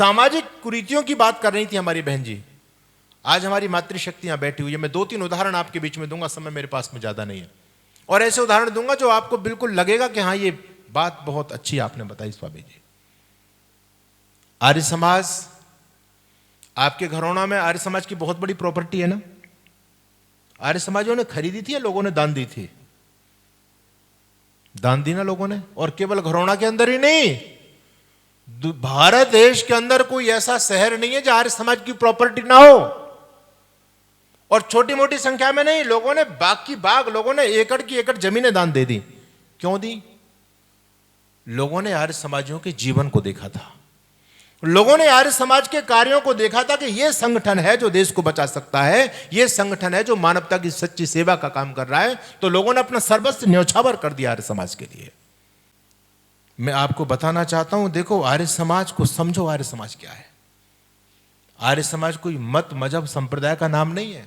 सामाजिक कुरीतियों की बात कर रही थी हमारी बहन जी। आज हमारी मातृशक्ति यहां बैठी हुई है। मैं 2-3 उदाहरण आपके बीच में दूंगा, समय मेरे पास में ज्यादा नहीं है, और ऐसे उदाहरण दूंगा जो आपको बिल्कुल लगेगा कि हाँ ये बात बहुत अच्छी आपने बताई स्वामी जी। आर्य समाज, आपके घरौना में आर्य समाज की बहुत बड़ी प्रॉपर्टी है ना। आर्य समाजों ने खरीदी थी या लोगों ने दान दी थी? दान दी ना लोगों ने। और केवल घरौना के अंदर ही नहीं, भारत देश के अंदर कोई ऐसा शहर नहीं है जहां आर्य समाज की प्रॉपर्टी ना हो। और छोटी मोटी संख्या में नहीं, लोगों ने बाग लोगों ने एकड़ की एकड़ जमीनें दान दे दी। क्यों दी? लोगों ने आर्य समाजियों के जीवन को देखा था, लोगों ने आर्य समाज के कार्यों को देखा था कि यह संगठन है जो देश को बचा सकता है, यह संगठन है जो मानवता की सच्ची सेवा का काम कर रहा है। तो लोगों ने अपना सर्वस्व न्यौछावर कर दिया आर्य समाज के लिए। मैं आपको बताना चाहता हूं, देखो आर्य समाज को समझो। आर्य समाज क्या है? आर्य समाज कोई मत मजहब संप्रदाय का नाम नहीं है।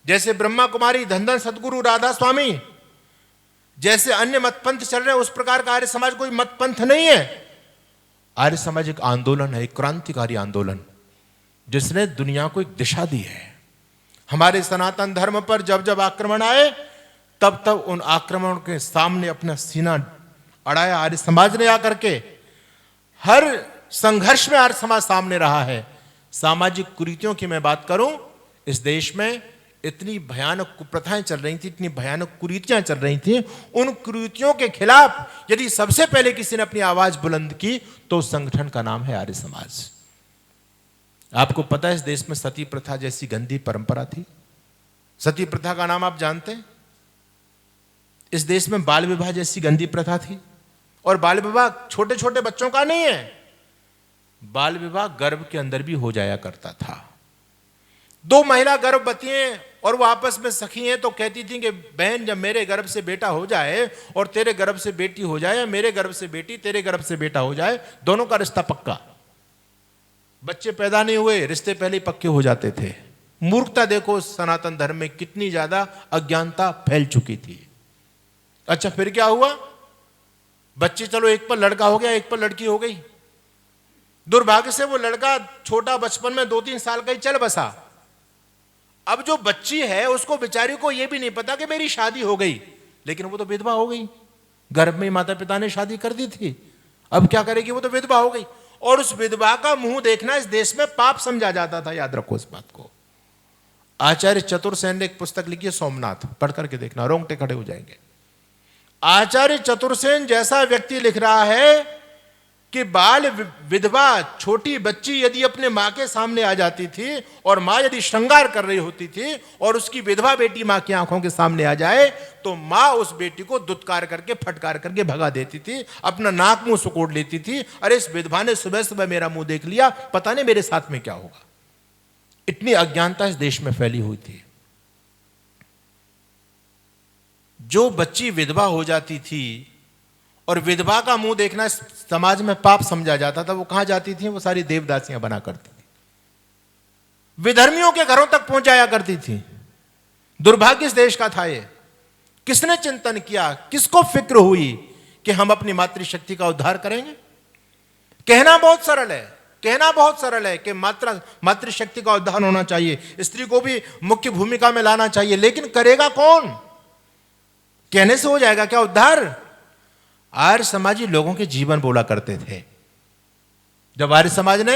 जैसे ब्रह्मा कुमारी, धन सदगुरु, राधा स्वामी जैसे अन्य मत पंथ चल रहे हैं, उस प्रकार का आर्य समाज कोई मत पंथ नहीं है। आर्य समाज एक आंदोलन है, एक क्रांतिकारी आंदोलन, जिसने दुनिया को एक दिशा दी है। हमारे सनातन धर्म पर जब जब आक्रमण आए, तब तब उन आक्रमणों के सामने अपना सीना अड़ाया आर्य समाज ने आकर के। हर संघर्ष में आर्य समाज सामने रहा है। सामाजिक कुरीतियों की मैं बात करूं, इस देश में इतनी भयानक कुप्रथाएं चल रही थी, इतनी भयानक कुरीतियां चल रही थी। उन कुरीतियों के खिलाफ यदि सबसे पहले किसी ने अपनी आवाज बुलंद की तो उस संगठन का नाम है आर्य समाज। आपको पता है इस देश में सती प्रथा जैसी गंदी परंपरा थी। सती प्रथा का नाम आप जानते हैं? इस देश में बाल विवाह जैसी गंदी प्रथा थी। और बाल विवाह छोटे छोटे बच्चों का नहीं है, बाल विवाह गर्भ के अंदर भी हो जाया करता था। 2 महिला गर्भवती हैं और वो आपस में सखी हैं, तो कहती थी कि बहन जब मेरे गर्भ से बेटा हो जाए और तेरे गर्भ से बेटी हो जाए, या मेरे गर्भ से बेटी तेरे गर्भ से बेटा हो जाए, दोनों का रिश्ता पक्का। बच्चे पैदा नहीं हुए, रिश्ते पहले ही पक्के हो जाते थे। मूर्खता देखो सनातन धर्म में कितनी ज्यादा अज्ञानता फैल चुकी थी। अच्छा फिर क्या हुआ? बच्चे, चलो एक पर लड़का हो गया, एक पर लड़की हो गई। दुर्भाग्य से वो लड़का छोटा बचपन में 2-3 साल का ही चल बसा। अब जो बच्ची है उसको बेचारी को यह भी नहीं पता कि मेरी शादी हो गई, लेकिन वो तो विधवा हो गई। गर्भ में माता पिता ने शादी कर दी थी, अब क्या करेगी? वो तो विधवा हो गई। और उस विधवा का मुंह देखना इस देश में पाप समझा जाता था। याद रखो इस बात को। आचार्य चतुर्सेन ने एक पुस्तक लिखी है सोमनाथ, पढ़ करके देखना, रोंगटे खड़े हो जाएंगे। आचार्य चतुर्सेन जैसा व्यक्ति लिख रहा है कि बाल विधवा छोटी बच्ची यदि अपने मां के सामने आ जाती थी और मां यदि श्रृंगार कर रही होती थी और उसकी विधवा बेटी मां की आंखों के सामने आ जाए, तो मां उस बेटी को दुत्कार करके फटकार करके भगा देती थी, अपना नाक मुंह सुकोड़ लेती थी। अरे इस विधवा ने सुबह सुबह मेरा मुंह देख लिया, पता नहीं मेरे साथ में क्या होगा। इतनी अज्ञानता इस देश में फैली हुई थी। जो बच्ची विधवा हो जाती थी और विधवा का मुंह देखना समाज में पाप समझा जाता था, वो कहां जाती थी? वो सारी देवदासियां बना करती थी, विधर्मियों के घरों तक पहुंच जाया करती थी। दुर्भाग्य इस देश का था ये। किसने चिंतन किया, किसको फिक्र हुई कि हम अपनी मातृशक्ति का उद्धार करेंगे? कहना बहुत सरल है, कहना बहुत सरल है कि मातृशक्ति का उद्धार होना चाहिए, स्त्री को भी मुख्य भूमिका में लाना चाहिए, लेकिन करेगा कौन? कहने से हो जाएगा क्या उद्धार? आर्य समाजी लोगों के जीवन बोला करते थे। जब आर्य समाज ने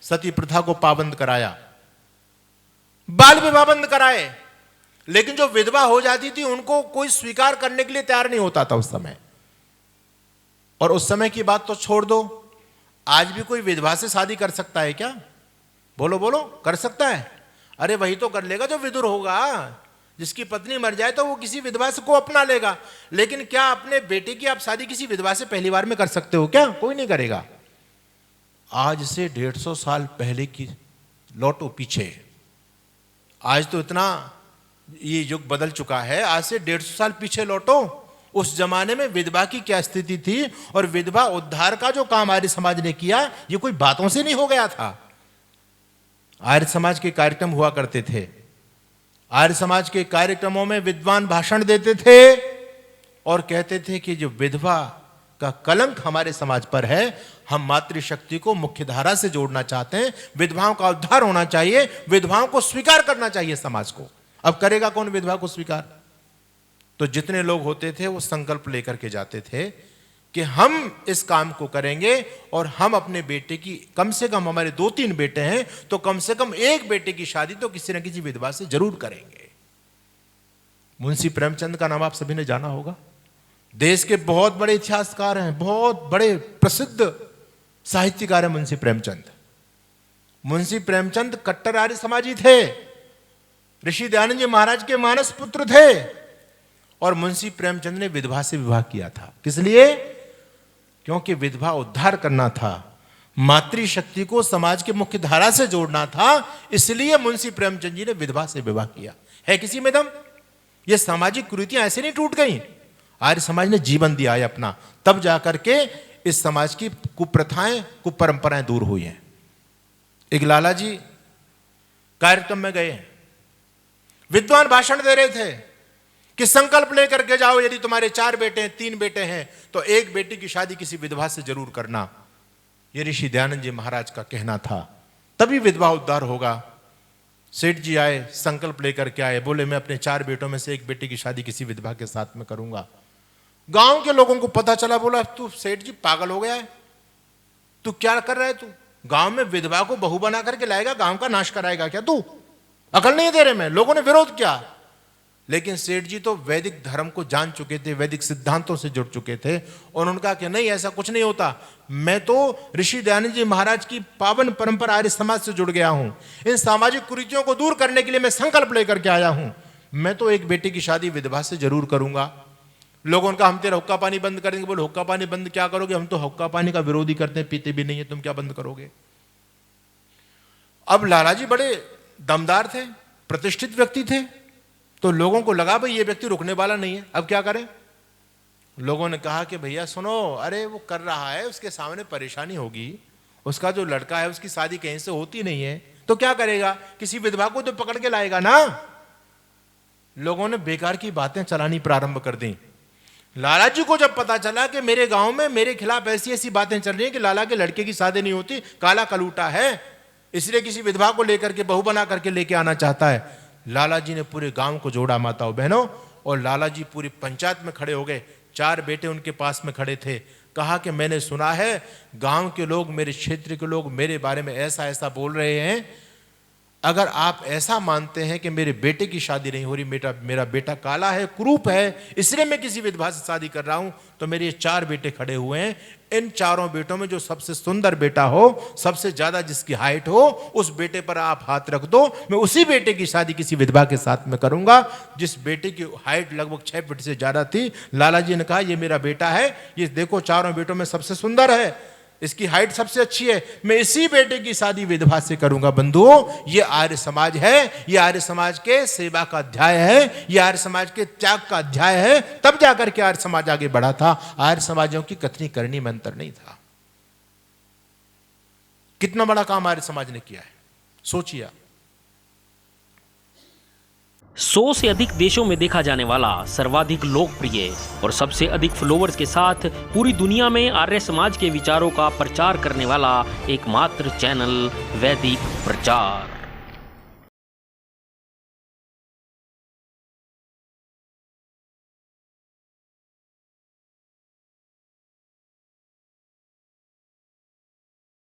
सती प्रथा को पाबंद कराया, बाल विवाह बंद कराए, लेकिन जो विधवा हो जाती थी उनको कोई स्वीकार करने के लिए तैयार नहीं होता था उस समय। और उस समय की बात तो छोड़ दो, आज भी कोई विधवा से शादी कर सकता है क्या? बोलो बोलो, कर सकता है? अरे वही तो कर लेगा जो विदुर होगा। जिसकी पत्नी मर जाए तो वो किसी विधवा से को अपना लेगा, लेकिन क्या अपने बेटे की आप शादी किसी विधवा से पहली बार में कर सकते हो क्या? कोई नहीं करेगा। आज से 150 साल पहले की लौटो पीछे। आज तो इतना ये युग बदल चुका है, आज से 150 साल पीछे लौटो। उस जमाने में विधवा की क्या स्थिति थी और विधवा उद्धार का जो काम आर्य समाज ने किया, ये कोई बातों से नहीं हो गया था। आर्य समाज के कार्यक्रम हुआ करते थे। आर्य समाज के कार्यक्रमों में विद्वान भाषण देते थे और कहते थे कि जो विधवा का कलंक हमारे समाज पर है। हम मातृशक्ति को मुख्य धारा से जोड़ना चाहते हैं, विधवाओं का उद्धार होना चाहिए, विधवाओं को स्वीकार करना चाहिए समाज को। अब करेगा कौन विधवा को स्वीकार? तो जितने लोग होते थे वो संकल्प लेकर के जाते थे कि हम इस काम को करेंगे और हम अपने बेटे की, कम से कम हमारे 2-3 बेटे हैं तो कम से कम एक बेटे की शादी तो किसी न किसी विधवा से जरूर करेंगे। मुंशी प्रेमचंद का नाम आप सभी ने जाना होगा। देश के बहुत बड़े इतिहासकार हैं, बहुत बड़े प्रसिद्ध साहित्यकार हैं मुंशी प्रेमचंद। मुंशी प्रेमचंद कट्टर आर्य समाजी थे, ऋषि दयानंद जी महाराज के मानस पुत्र थे और मुंशी प्रेमचंद ने विधवा से विवाह किया था। किस लिए? क्योंकि विधवा उद्धार करना था, मातृशक्ति को समाज के मुख्य धारा से जोड़ना था, इसलिए मुंशी प्रेमचंद जी ने विधवा से विवाह किया। है किसी में दम? ये सामाजिक कुरीतियां ऐसे नहीं टूट गई, आर्य समाज ने जीवन दिया है अपना, तब जाकर के इस समाज की कुप्रथाएं, कुपरंपराएं दूर हुई हैं। एक लाला जी कार्यक्रम में गए, विद्वान भाषण दे रहे थे कि संकल्प लेकर के जाओ, यदि तुम्हारे 4 बेटे हैं, 3 बेटे हैं तो एक बेटी की शादी किसी विधवा से जरूर करना। ये ऋषि दयानंद जी महाराज का कहना था, तभी विधवा उद्धार होगा। सेठ जी आए, संकल्प लेकर के आए, बोले मैं अपने 4 बेटों में से एक बेटी की शादी किसी विधवा के साथ में करूंगा। गांव के लोगों को पता चला, बोला तू सेठ जी पागल हो गया है, तू क्या कर रहा है? तू गांव में विधवा को बहू बना करके लाएगा, गांव का नाश कराएगा क्या? तू अकल नहीं है तेरे में? लोगों ने विरोध किया, लेकिन सेठ जी तो वैदिक धर्म को जान चुके थे, वैदिक सिद्धांतों से जुड़ चुके थे और उन्होंने कहा कि नहीं, ऐसा कुछ नहीं होता, मैं तो ऋषि दयानंद जी महाराज की पावन परंपरा आर्य समाज से जुड़ गया हूं, इन सामाजिक कुरीतियों को दूर करने के लिए मैं संकल्प लेकर के आया हूं, मैं तो एक बेटी की शादी विधवा से जरूर करूंगा। लोगों ने कहा हम तेरा हुक्का पानी बंद करेंगे। बोले हुक्का पानी बंद क्या करोगे? हम तो हुक्का पानी का विरोधी करते हैं, पीते भी नहीं है, तुम क्या बंद करोगे? अब लाला जी बड़े दमदार थे, प्रतिष्ठित व्यक्ति थे, तो लोगों को लगा भाई ये व्यक्ति रुकने वाला नहीं है, अब क्या करें? लोगों ने कहा कि भैया सुनो, अरे वो कर रहा है, उसके सामने परेशानी होगी, उसका जो लड़का है उसकी शादी कहीं से होती नहीं है तो क्या करेगा? किसी विधवा को तो पकड़ के लाएगा ना। लोगों ने बेकार की बातें चलानी प्रारंभ कर दी। लाला जी को जब पता चला कि मेरे गांव में मेरे खिलाफ ऐसी ऐसी बातें चल रही हैं कि लाला के लड़के की शादी नहीं होती, काला कलूटा है, इसलिए किसी विधवा को लेकर के बहू बना करके लेके आना चाहता है, लाला जी ने पूरे गांव को जोड़ा माताओं बहनों, और लाला जी पूरी पंचायत में खड़े हो गए। 4 बेटे उनके पास में खड़े थे। कहा कि मैंने सुना है गांव के लोग, मेरे क्षेत्र के लोग मेरे बारे में ऐसा ऐसा बोल रहे हैं, अगर आप ऐसा मानते हैं कि मेरे बेटे की शादी नहीं हो रही, मेरा बेटा काला है, कुरूप है, इसलिए मैं किसी विधवा से शादी कर रहा हूं, तो मेरे ये 4 बेटे खड़े हुए हैं, इन 4 बेटों में जो सबसे सुंदर बेटा हो, सबसे ज्यादा जिसकी हाइट हो, उस बेटे पर आप हाथ रख दो, मैं उसी बेटे की शादी किसी विधवा के साथ में करूंगा। जिस बेटे की हाइट लगभग 6 फीट से ज्यादा थी, लाला जी ने कहा ये मेरा बेटा है, ये देखो 4 बेटों में सबसे सुंदर है, इसकी हाइट सबसे अच्छी है, मैं इसी बेटे की शादी विधवा से करूंगा। बंधुओं, ये आर्य समाज है, ये आर्य समाज के सेवा का अध्याय है, ये आर्य समाज के त्याग का अध्याय है, तब जाकर के आर्य समाज आगे बढ़ा था। आर्य समाजों की कथनी करनी में अंतर नहीं था। कितना बड़ा काम आर्य समाज ने किया है, सोचिए। 100 से अधिक देशों में देखा जाने वाला, सर्वाधिक लोकप्रिय और सबसे अधिक फॉलोअर्स के साथ पूरी दुनिया में आर्य समाज के विचारों का प्रचार करने वाला एकमात्र चैनल वैदिक प्रचार।